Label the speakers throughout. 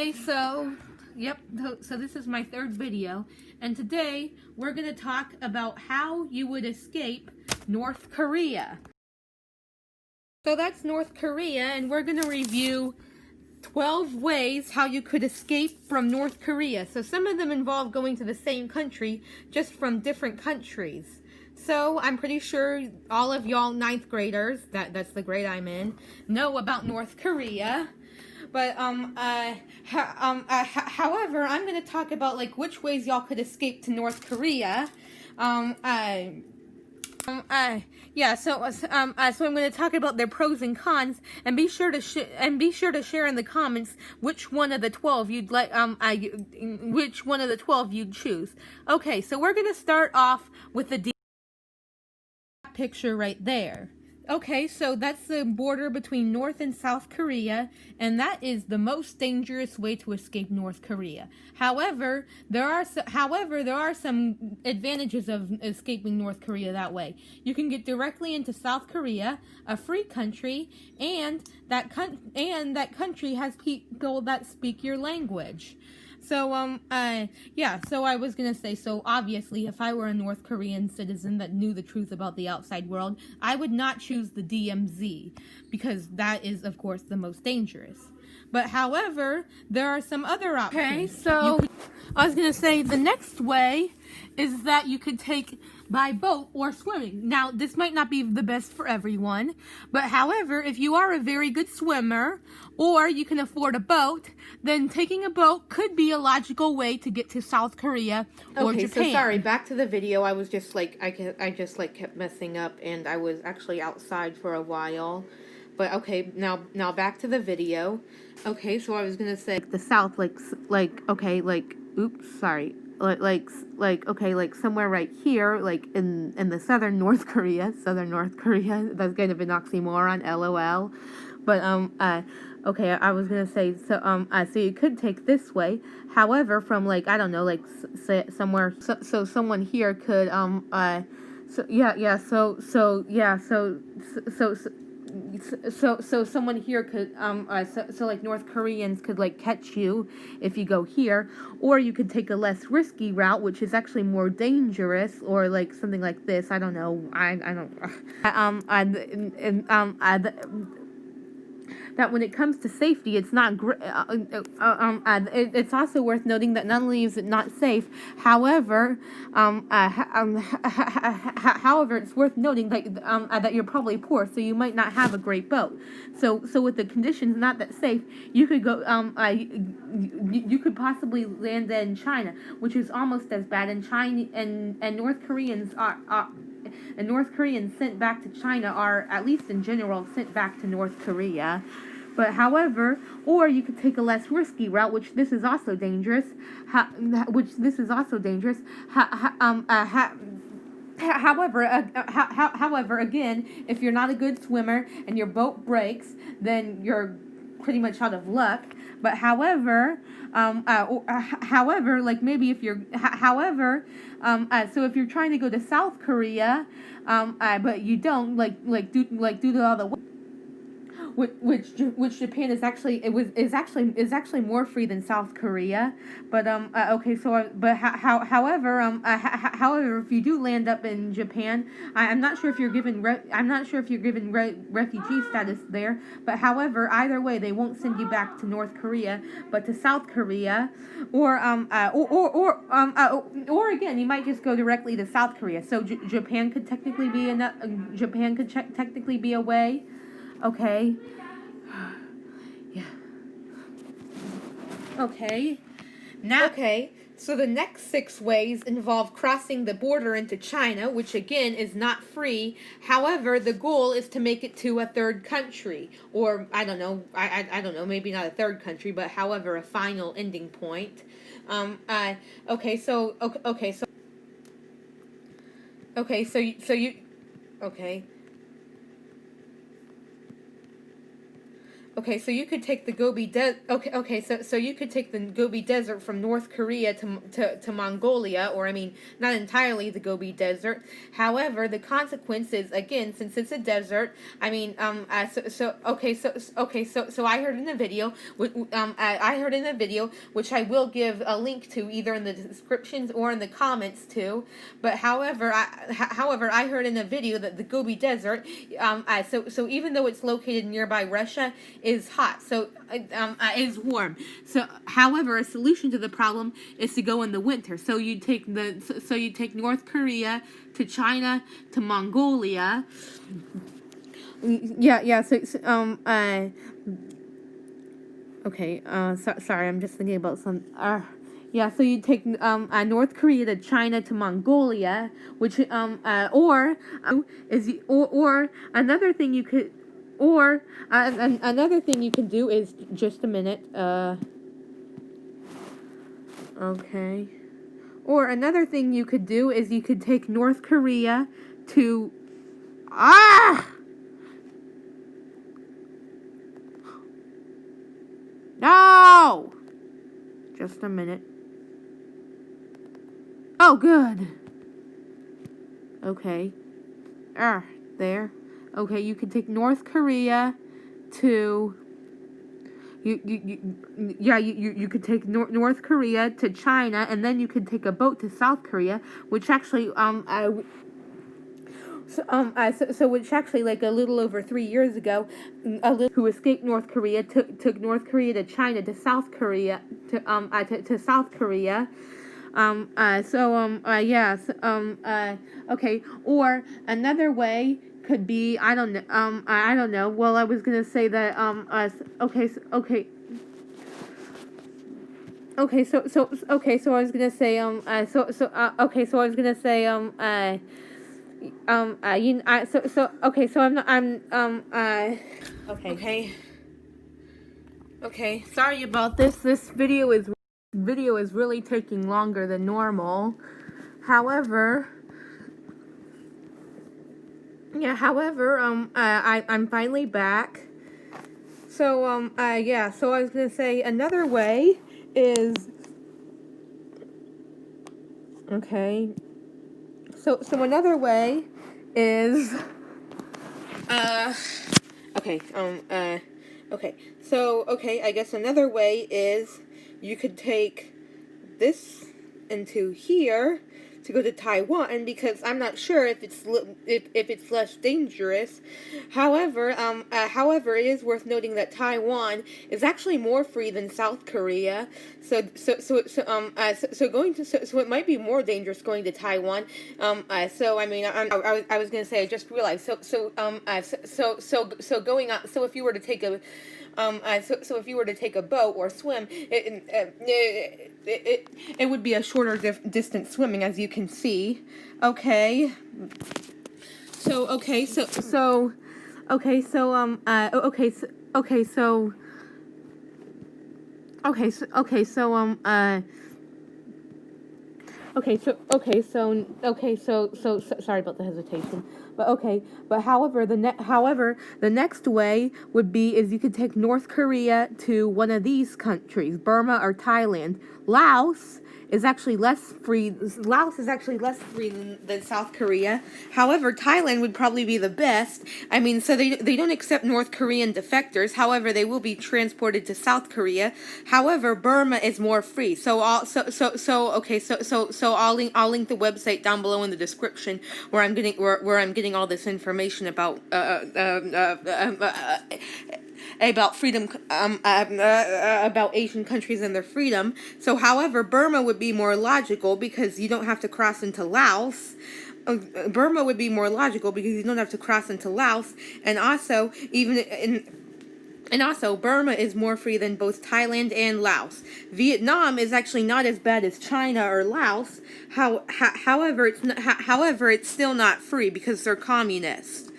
Speaker 1: Okay, yep, so this is my third video, and today we're going to talk about how you would escape North Korea. So that's North Korea, and we're going to review 12 ways how you could escape from North Korea. So some of them involve going to the same country, just from different countries. So I'm pretty sure all of y'all 9th graders, that's the grade I'm in, know about North Korea. But, however, I'm going to talk about, like, which ways y'all could escape to North Korea. So I'm going to talk about their pros and cons, and be sure to share in the comments which one of the 12 you'd like, which one of the 12 you'd choose. Okay, so we're going to start off with the picture right there. Okay, so that's the border between North and South Korea, and that is the most dangerous way to escape North Korea. However, there are some advantages of escaping North Korea that way. You can get directly into South Korea, a free country, and that country has people that speak your language. So, yeah, so I was gonna say, so obviously, if I were a North Korean citizen that knew the truth about the outside world, I would not choose the DMZ, because that is, of course, the most dangerous. But, however, there are some other options. Okay, so, I was gonna say, the next way is that you could take by boat or swimming. Now, this might not be the best for everyone, but however, if you are a very good swimmer, or you can afford a boat, then taking a boat could be a logical way to get to South Korea or Japan.
Speaker 2: Okay, so sorry, back to the video. I was just like, I just like kept messing up, and I was actually outside for a while. But okay, now back to the video. Okay, so I was gonna say
Speaker 1: the South, oops, sorry. Like somewhere right here, like in the southern North Korea, that's kind of an oxymoron, LOL. But, okay, I was gonna say, so you could take this way. However, from, like, I don't know, like, somewhere, so someone here could, so someone here could, like North Koreans could like catch you if you go here, or you could take a less risky route, which is actually more dangerous, or like something like this. I don't know. I don't. That when it comes to safety, it's not it's also worth noting that not only is it not safe, however, however, it's worth noting that you're probably poor, so you might not have a great boat. So with the conditions not that safe, you could go, you could possibly land in China, which is almost as bad. And China and North Koreans and North Koreans sent back to China are, at least in general, sent back to North Korea. But however, or you could take a less risky route, which this is also dangerous. However, again, if you're not a good swimmer and your boat breaks, then you're pretty much out of luck. But however, like maybe if you're, so if you're trying to go to South Korea, but you don't, due to all the, which Japan is actually more free than South Korea. But okay, so however, if you do land up in Japan, I'm not sure if you're given refugee status there. But however, either way, they won't send you back to North Korea, but to South Korea, or again, you might just go directly to South Korea. So Japan could technically be technically be a way. Okay. Yeah. Okay. Now. Okay. So the next 6 ways involve crossing the border into China, which again is not free. However, the goal is to make it to a third country, or I don't know. I don't know. Maybe not a third country, but however, a final ending point. Okay. So you. Okay.
Speaker 2: Okay, so you could take the Gobi Desert. Okay, so you could take the Gobi Desert from North Korea to Mongolia, or I mean, not entirely the Gobi Desert. However, the consequence is, again, since it's a desert. I mean, so I heard in a video, I heard in a video, which I will give a link to either in the descriptions or in the comments too. But however, I heard in a video that the Gobi Desert, so even though it's located nearby Russia, is hot, so is warm. So, however, a solution to the problem is to go in the winter. So you take North Korea to China to Mongolia. Yeah. Okay. Sorry, I'm just thinking about some. Yeah, so you take North Korea to China to Mongolia, which or another thing you could. Or another thing you can do is, just a minute. Okay. Or another thing you could do is you could take North Korea to No. Just a minute. Oh, good. Okay. There. Okay, you can take North Korea to you could take North Korea to China, and then you could take a boat to South Korea, which actually which actually, like a little over 3 years ago, who escaped North Korea took North Korea to China to South Korea to South Korea. Okay, or another way could be, I don't know. Well, I was gonna say that okay, so I was gonna say okay, sorry about this. This video is really taking longer than normal. However, I'm finally back. So, so I was gonna say another way is, okay, so another way is, I guess another way is you could take this into here to go to Taiwan, because I'm not sure if it's less dangerous. However, it is worth noting that Taiwan is actually more free than South Korea. So it might be more dangerous going to Taiwan. I was gonna say, I just realized. So if you were to take a if you were to take a boat or swim, it would be a shorter distance swimming, as you can see. Okay. Sorry about the hesitation. However, the next way would be is you could take North Korea to one of these countries, Burma or Thailand. Laos is actually less free. Laos is actually less free than South Korea. However, Thailand would probably be the best. I mean, so they don't accept North Korean defectors. However, they will be transported to South Korea. However, Burma is more free. So I'll link the website down below in the description where I'm getting all this information about freedom, about Asian countries and their freedom. So, however, Burma would be more logical because you don't have to cross into Laos. Burma would be more logical because you don't have to cross into Laos, and also Burma is more free than both Thailand and Laos. Vietnam is actually not as bad as China or Laos. However, it's still not free because they're communist.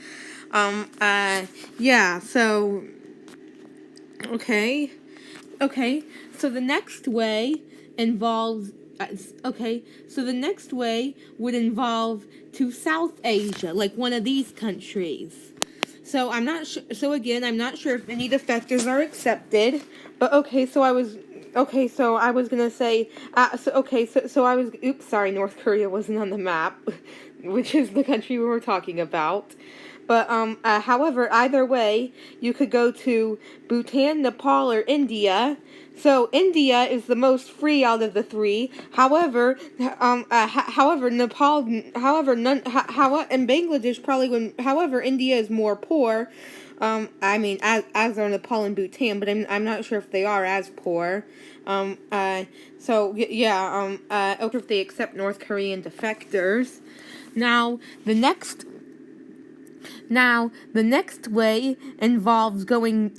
Speaker 2: Okay. So the next way involves. So the next way would involve to South Asia, like one of these countries. So I'm not sure. So again, I'm not sure if any defectors are accepted. But okay, so I was gonna say. Oops, sorry, North Korea wasn't on the map, which is the country we were talking about. But however, either way, you could go to Bhutan, Nepal, or India. So India is the most free out of the three. However, Nepal, and Bangladesh probably wouldn't. However, India is more poor. I mean, as are Nepal and Bhutan, but I'm not sure if they are as poor. Okay, if they accept North Korean defectors. Now the next way involves going.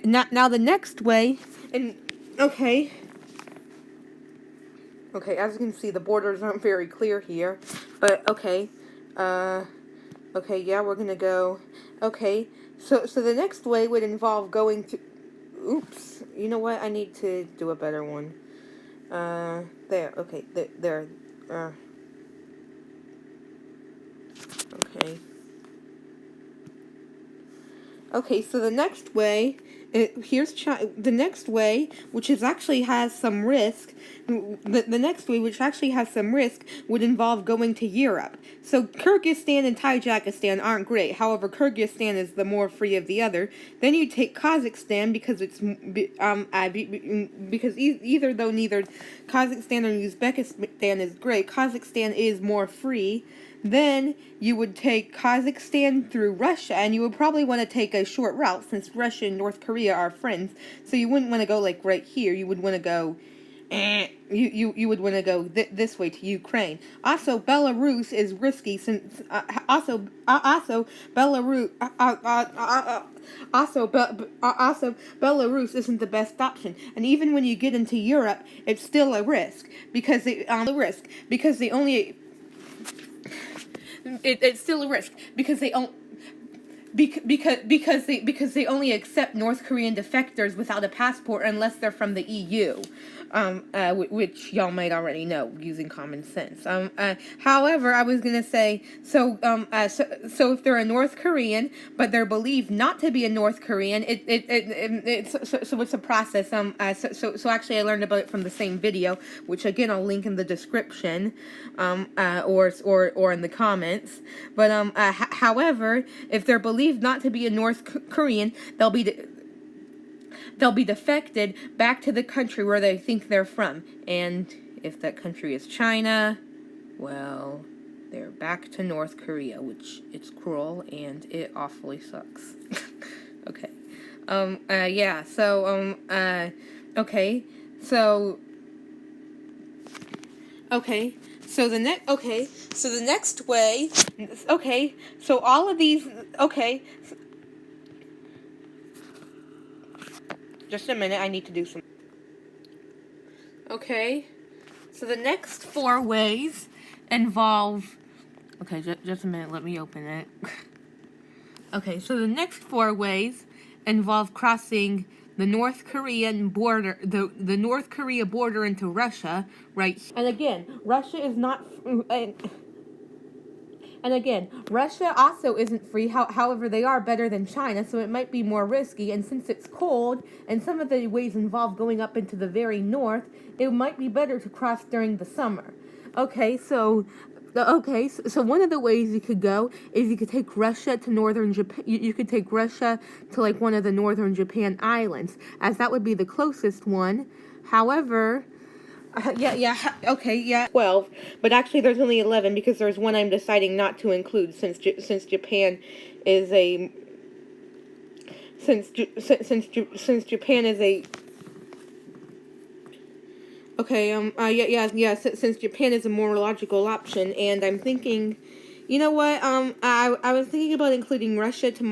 Speaker 2: Now the next way, and okay. Okay, as you can see, the borders aren't very clear here, but okay. Okay, yeah, we're gonna go. Okay, so the next way would involve going to. Oops, you know what? I need to do a better one. There. Okay, there. Okay. Okay, so the next way, the next way, which is actually has some risk. The next way, which actually has some risk, would involve going to Europe. So Kyrgyzstan and Tajikistan aren't great. However, Kyrgyzstan is the more free of the other. Then you take Kazakhstan because either though neither Kazakhstan or Uzbekistan is great, Kazakhstan is more free. Then you would take Kazakhstan through Russia, and you would probably want to take a short route since Russia and North Korea are friends. So you wouldn't want to go like right here. You would want to go, you would want to go this way to Ukraine. Also, Belarus is risky since Belarus isn't the best option. And even when you get into Europe, it's still a risk because they only. It's still a risk because they only accept North Korean defectors without a passport unless they're from the EU, which y'all might already know using common sense. However, I was gonna say so if they're a North Korean but they're believed not to be a North Korean, it's a process. So actually, I learned about it from the same video, which again I'll link in the description, or in the comments. But however, if they're believed not to be a North Korean, they'll be defected back to the country where they think they're from. And if that country is China, well, they're back to North Korea, which it's cruel and it awfully sucks. Okay. Yeah, so, okay. So, okay. So the next way, okay, so all of these, okay, just a minute, I need to do some, okay, so the next 4 ways involve, okay, just a minute, let me open it. Okay, so the next 4 ways involve crossing the North Korean border, the North Korea border into Russia, right? And again, Russia is not, and again, Russia also isn't free. However, they are better than China, so it might be more risky. And since it's cold, and some of the ways involve going up into the very north, it might be better to cross during the summer. Okay, so one of the ways you could go is you could take Russia to northern Japan. You could take Russia to like one of the northern Japan islands, as that would be the closest one. However, 12, but actually there's only 11 because there's one I'm deciding not to include since Japan is a since Japan is a since Japan is a more logical option, and I'm thinking, you know what, I was thinking about including Russia to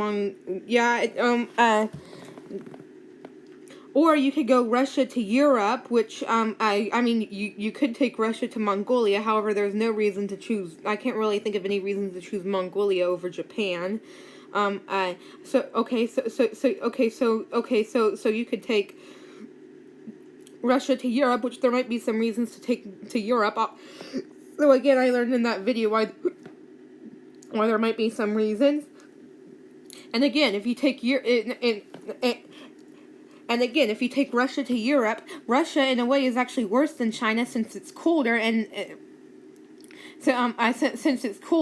Speaker 2: or you could go Russia to Europe, which, I mean, you could take Russia to Mongolia. However, there's no reason to choose, I can't really think of any reasons to choose Mongolia over Japan. So you could take Russia to Europe, which there might be some reasons to take to Europe. So again, I learned in that video why there might be some reasons. And again, if you take and again, if you take Russia to Europe, Russia in a way is actually worse than China since it's colder, and since it's colder.